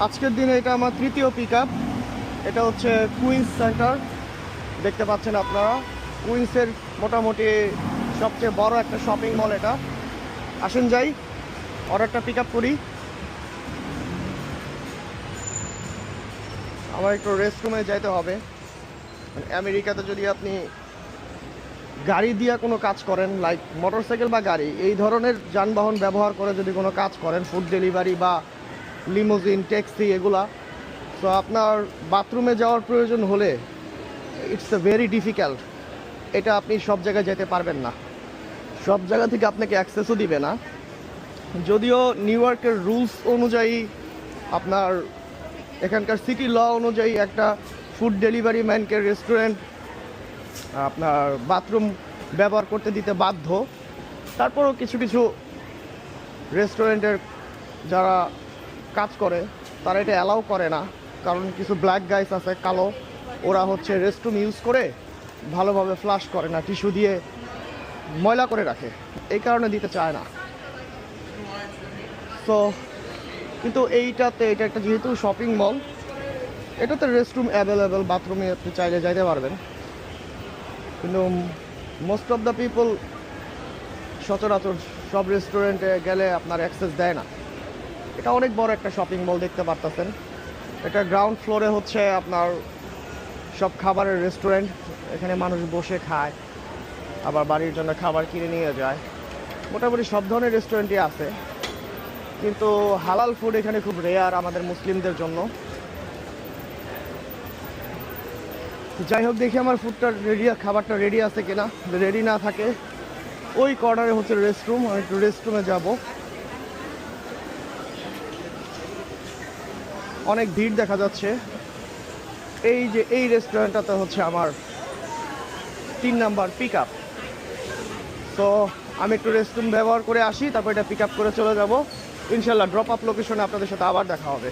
আজকের দিনে এটা আমার তৃতীয় পিক আপ। এটা হচ্ছে কুইন্স সেন্টার, দেখতে পাচ্ছেন আপনারা। কুইন্সের মোটামুটি সবচেয়ে বড় একটা শপিং মল এটা। আসেন যাই, অর্ডারটা পিক আপ করি। আমার একটু রেস্টরুমে যাইতে হবে। আমেরিকাতে যদি আপনি গাড়ি দিয়ে কোনো কাজ করেন, লাইক মোটরসাইকেল বা গাড়ি, এই ধরনের যানবাহন ব্যবহার করে যদি কোনো কাজ করেন, ফুড ডেলিভারি বা লিমোজিন, ট্যাক্সি, এগুলা, তো আপনার বাথরুমে যাওয়ার প্রয়োজন হলে ইটস এ ভেরি ডিফিকাল্ট। এটা আপনি সব জায়গায় যেতে পারবেন না, সব জায়গা থেকে আপনাকে অ্যাক্সেসও দিবে না। যদিও নিউ ইয়র্কের রুলস অনুযায়ী, আপনার এখানকার সিটি ল অনুযায়ী একটা ফুড ডেলিভারি ম্যানকে রেস্টুরেন্ট আপনার বাথরুম ব্যবহার করতে দিতে বাধ্য। তারপরও কিছু কিছু রেস্টুরেন্টের যারা কাজ করে তারা এটা অ্যালাউ করে না, কারণ কিছু ব্ল্যাক গাইস আছে, কালো, ওরা হচ্ছে রেস্টরুম ইউজ করে ভালোভাবে ফ্লাশ করে না, টিস্যু দিয়ে ময়লা করে রাখে, এই কারণে দিতে চায় না। তো কিন্তু এটা একটা যেহেতু শপিং মল, এটাতে রেস্টরুম অ্যাভেলেবেল, বাথরুমে আপনি চাইলে যাইতে পারবেন। কিন্তু মোস্ট অফ দ্য পিপল সচরাচর সব রেস্টুরেন্টে গেলে আপনার অ্যাক্সেস দেয় না। এটা অনেক বড় একটা শপিং মল, দেখতে পারতেছেন। এটা গ্রাউন্ড ফ্লোরে হচ্ছে আপনার সব খাবারের রেস্টুরেন্ট, এখানে মানুষ বসে খায়, আবার বাড়ির জন্য খাবার কিনে নিয়ে যায়। মোটামুটি সব ধরনের রেস্টুরেন্টই আছে, কিন্তু হালাল ফুড এখানে খুব রেয়ার আমাদের মুসলিমদের জন্য। যাই হোক, দেখি আমার ফুডটা রেডি, খাবারটা রেডি আছে কিনা। রেডি না থাকে, ওই কর্নারে হচ্ছে রেস্টরুম, আমি একটু রেস্টরুমে যাব। অনেক ভিড় দেখা যাচ্ছে। এই যে এই রেস্টুরেন্টটাতে হচ্ছে আমার 3 নাম্বার পিক আপ। তো আমি একটু রেস্টরুম ব্যবহার করে আসি, তারপর এটা পিক আপ করে চলে যাব। ইনশাল্লাহ ড্রপ আপ লোকেশনে আপনাদের সাথে আবার দেখা হবে।